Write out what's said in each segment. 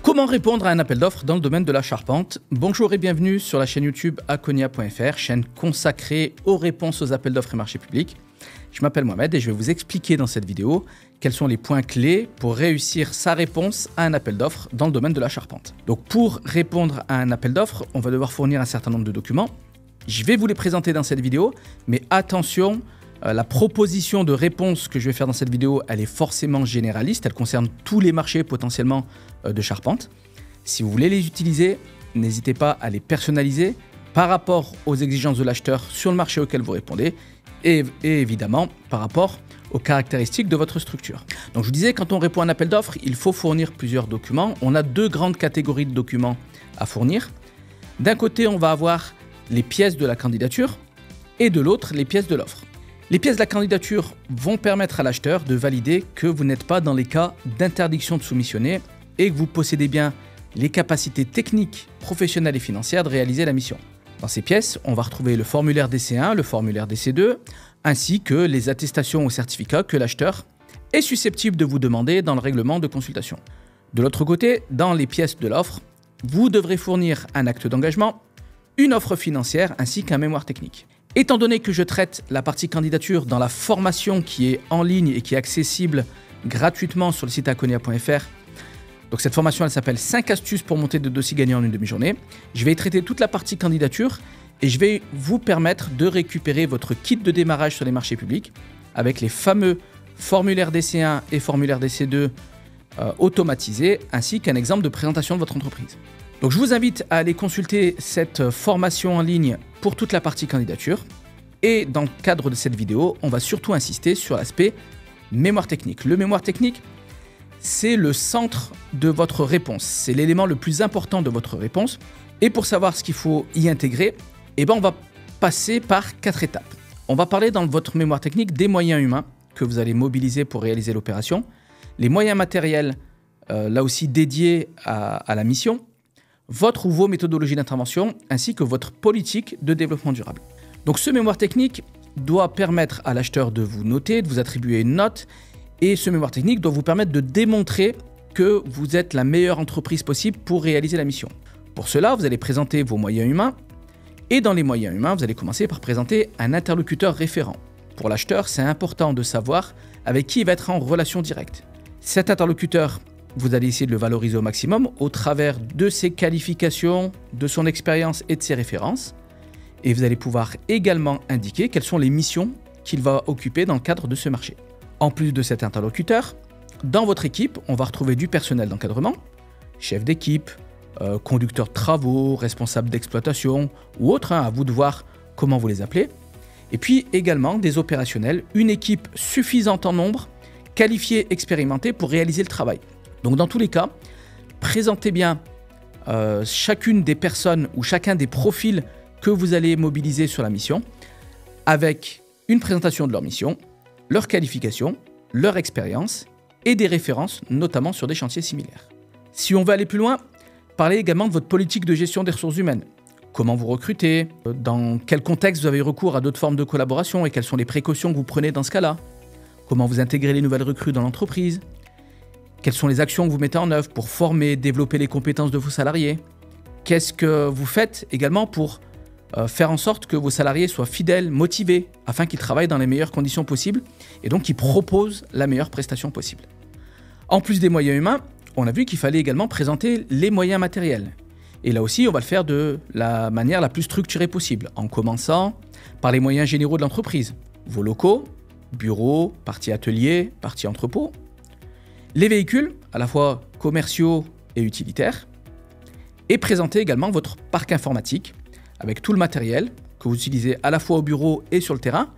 Comment répondre à un appel d'offres dans le domaine de la charpente? Bonjour et bienvenue sur la chaîne YouTube Akonia.fr, chaîne consacrée aux réponses aux appels d'offres et marchés publics. Je m'appelle Mohamed et je vais vous expliquer dans cette vidéo quels sont les points clés pour réussir sa réponse à un appel d'offres dans le domaine de la charpente. Donc pour répondre à un appel d'offres, on va devoir fournir un certain nombre de documents. Je vais vous les présenter dans cette vidéo, mais attention, la proposition de réponse que je vais faire dans cette vidéo, elle est forcément généraliste, elle concerne tous les marchés potentiellement de charpente. Si vous voulez les utiliser, n'hésitez pas à les personnaliser par rapport aux exigences de l'acheteur sur le marché auquel vous répondez et évidemment par rapport aux caractéristiques de votre structure. Donc je vous disais, quand on répond à un appel d'offres, il faut fournir plusieurs documents. On a deux grandes catégories de documents à fournir. D'un côté, on va avoir les pièces de la candidature et de l'autre, les pièces de l'offre. Les pièces de la candidature vont permettre à l'acheteur de valider que vous n'êtes pas dans les cas d'interdiction de soumissionner et que vous possédez bien les capacités techniques, professionnelles et financières de réaliser la mission. Dans ces pièces, on va retrouver le formulaire DC1, le formulaire DC2, ainsi que les attestations ou certificats que l'acheteur est susceptible de vous demander dans le règlement de consultation. De l'autre côté, dans les pièces de l'offre, vous devrez fournir un acte d'engagement, une offre financière ainsi qu'un mémoire technique. Étant donné que je traite la partie candidature dans la formation qui est en ligne et qui est accessible gratuitement sur le site akonia.fr, donc cette formation elle s'appelle 5 astuces pour monter de dossiers gagnants en une demi-journée. Je vais traiter toute la partie candidature et je vais vous permettre de récupérer votre kit de démarrage sur les marchés publics avec les fameux formulaires DC1 et formulaires DC2 automatisés ainsi qu'un exemple de présentation de votre entreprise. Donc je vous invite à aller consulter cette formation en ligne pour toute la partie candidature. Et dans le cadre de cette vidéo, on va surtout insister sur l'aspect mémoire technique. Le mémoire technique, c'est le centre de votre réponse. C'est l'élément le plus important de votre réponse. Et pour savoir ce qu'il faut y intégrer, on va passer par 4 étapes. On va parler dans votre mémoire technique des moyens humains que vous allez mobiliser pour réaliser l'opération, les moyens matériels, là aussi dédiés à la mission, votre ou vos méthodologies d'intervention, ainsi que votre politique de développement durable. Donc ce mémoire technique doit permettre à l'acheteur de vous noter, de vous attribuer une note, et ce mémoire technique doit vous permettre de démontrer que vous êtes la meilleure entreprise possible pour réaliser la mission. Pour cela, vous allez présenter vos moyens humains, et dans les moyens humains, vous allez commencer par présenter un interlocuteur référent. Pour l'acheteur, c'est important de savoir avec qui il va être en relation directe. Cet interlocuteur, vous allez essayer de le valoriser au maximum au travers de ses qualifications, de son expérience et de ses références. Et vous allez pouvoir également indiquer quelles sont les missions qu'il va occuper dans le cadre de ce marché. En plus de cet interlocuteur, dans votre équipe, on va retrouver du personnel d'encadrement, chef d'équipe, conducteur de travaux, responsable d'exploitation ou autre, à vous de voir comment vous les appelez. Et puis également des opérationnels, une équipe suffisante en nombre, qualifiée, expérimentée pour réaliser le travail. Donc dans tous les cas, présentez bien chacune des personnes ou chacun des profils que vous allez mobiliser sur la mission avec une présentation de leur mission, leur qualification, leur expérience et des références, notamment sur des chantiers similaires. Si on veut aller plus loin, parlez également de votre politique de gestion des ressources humaines. Comment vous recrutez, dans quel contexte vous avez recours à d'autres formes de collaboration et quelles sont les précautions que vous prenez dans ce cas-là. Comment vous intégrez les nouvelles recrues dans l'entreprise. Quelles sont les actions que vous mettez en œuvre pour former, développer les compétences de vos salariés? Qu'est-ce que vous faites également pour faire en sorte que vos salariés soient fidèles, motivés, afin qu'ils travaillent dans les meilleures conditions possibles et donc qu'ils proposent la meilleure prestation possible? En plus des moyens humains, on a vu qu'il fallait également présenter les moyens matériels. Et là aussi, on va le faire de la manière la plus structurée possible, en commençant par les moyens généraux de l'entreprise. Vos locaux, bureaux, partie atelier, partie entrepôt. Les véhicules, à la fois commerciaux et utilitaires, et présenter également votre parc informatique avec tout le matériel que vous utilisez à la fois au bureau et sur le terrain,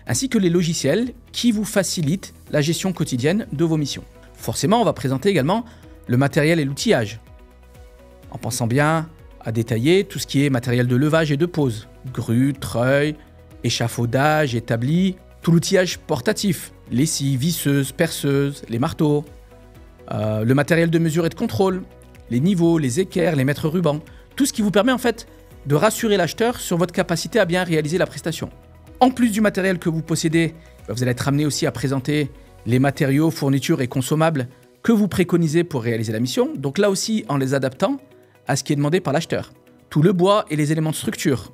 ainsi que les logiciels qui vous facilitent la gestion quotidienne de vos missions. Forcément, on va présenter également le matériel et l'outillage, en pensant bien à détailler tout ce qui est matériel de levage et de pose, grue, treuil, échafaudage, établi, tout l'outillage portatif, les scies, visseuses, perceuses, les marteaux, le matériel de mesure et de contrôle, les niveaux, les équerres, les mètres rubans, tout ce qui vous permet en fait de rassurer l'acheteur sur votre capacité à bien réaliser la prestation. En plus du matériel que vous possédez, vous allez être amené aussi à présenter les matériaux, fournitures et consommables que vous préconisez pour réaliser la mission, donc là aussi en les adaptant à ce qui est demandé par l'acheteur. Tout le bois et les éléments de structure,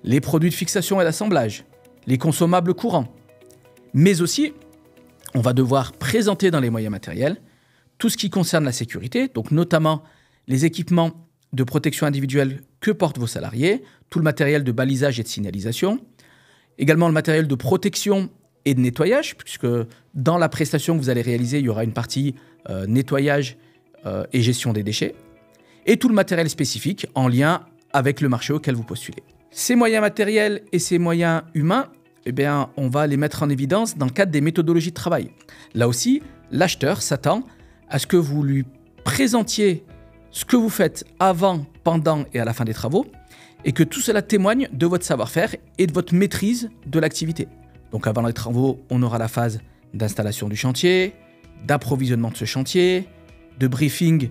les produits de fixation et d'assemblage, les consommables courants. Mais aussi, on va devoir présenter dans les moyens matériels tout ce qui concerne la sécurité, donc notamment les équipements de protection individuelle que portent vos salariés, tout le matériel de balisage et de signalisation, également le matériel de protection et de nettoyage, puisque dans la prestation que vous allez réaliser, il y aura une partie nettoyage et gestion des déchets, et tout le matériel spécifique en lien avec le marché auquel vous postulez. Ces moyens matériels et ces moyens humains, eh bien, on va les mettre en évidence dans le cadre des méthodologies de travail. Là aussi, l'acheteur s'attend à ce que vous lui présentiez ce que vous faites avant, pendant et à la fin des travaux, et que tout cela témoigne de votre savoir-faire et de votre maîtrise de l'activité. Donc avant les travaux, on aura la phase d'installation du chantier, d'approvisionnement de ce chantier, de briefing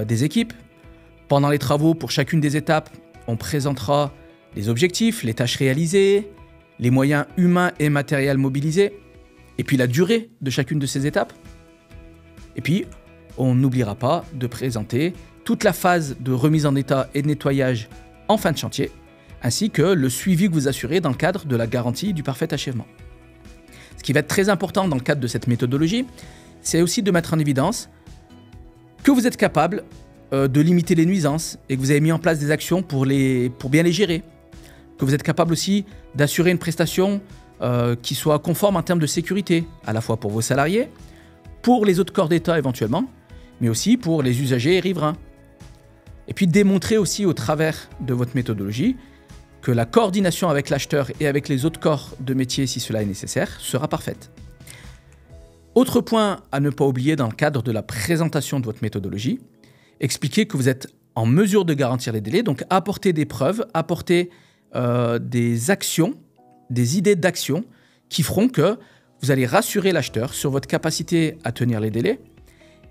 des équipes. Pendant les travaux, pour chacune des étapes, on présentera les objectifs, les tâches réalisées, les moyens humains et matériels mobilisés, et puis la durée de chacune de ces étapes. Et puis, on n'oubliera pas de présenter toute la phase de remise en état et de nettoyage en fin de chantier, ainsi que le suivi que vous assurez dans le cadre de la garantie du parfait achèvement. Ce qui va être très important dans le cadre de cette méthodologie, c'est aussi de mettre en évidence que vous êtes capable de limiter les nuisances et que vous avez mis en place des actions pour bien les gérer. Que vous êtes capable aussi d'assurer une prestation qui soit conforme en termes de sécurité, à la fois pour vos salariés, pour les autres corps d'État éventuellement, mais aussi pour les usagers et riverains. Et puis démontrer aussi au travers de votre méthodologie que la coordination avec l'acheteur et avec les autres corps de métier, si cela est nécessaire, sera parfaite. Autre point à ne pas oublier dans le cadre de la présentation de votre méthodologie, expliquer que vous êtes en mesure de garantir les délais, donc apporter des preuves, apporter des actions, des idées d'action qui feront que vous allez rassurer l'acheteur sur votre capacité à tenir les délais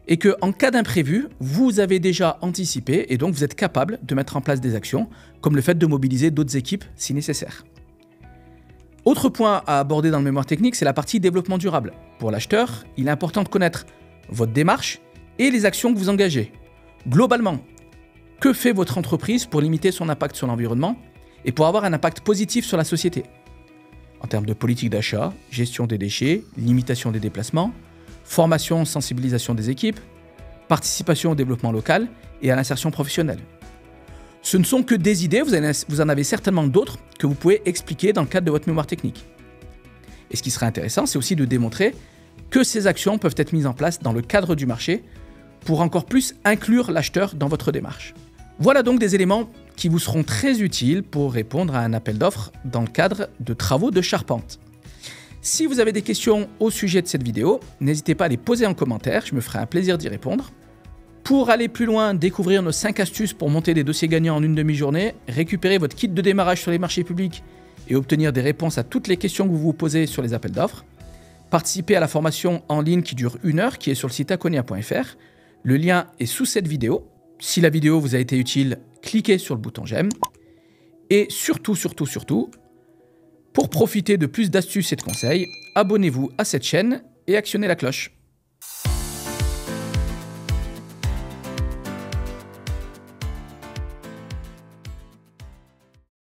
et qu'en cas d'imprévu, vous avez déjà anticipé et donc vous êtes capable de mettre en place des actions comme le fait de mobiliser d'autres équipes si nécessaire. Autre point à aborder dans le mémoire technique, c'est la partie développement durable. Pour l'acheteur, il est important de connaître votre démarche et les actions que vous engagez. Globalement, que fait votre entreprise pour limiter son impact sur l'environnement et pour avoir un impact positif sur la société? En termes de politique d'achat, gestion des déchets, limitation des déplacements, formation, sensibilisation des équipes, participation au développement local et à l'insertion professionnelle. Ce ne sont que des idées, vous en avez certainement d'autres que vous pouvez expliquer dans le cadre de votre mémoire technique. Et ce qui serait intéressant, c'est aussi de démontrer que ces actions peuvent être mises en place dans le cadre du marché pour encore plus inclure l'acheteur dans votre démarche. Voilà donc des éléments qui vous seront très utiles pour répondre à un appel d'offres dans le cadre de travaux de charpente. Si vous avez des questions au sujet de cette vidéo, n'hésitez pas à les poser en commentaire, je me ferai un plaisir d'y répondre. Pour aller plus loin, découvrir nos 5 astuces pour monter des dossiers gagnants en une demi-journée, récupérer votre kit de démarrage sur les marchés publics et obtenir des réponses à toutes les questions que vous vous posez sur les appels d'offres, participez à la formation en ligne qui dure 1 heure, qui est sur le site akonia.fr. Le lien est sous cette vidéo. Si la vidéo vous a été utile, cliquez sur le bouton j'aime. Et surtout, pour profiter de plus d'astuces et de conseils, abonnez-vous à cette chaîne et actionnez la cloche.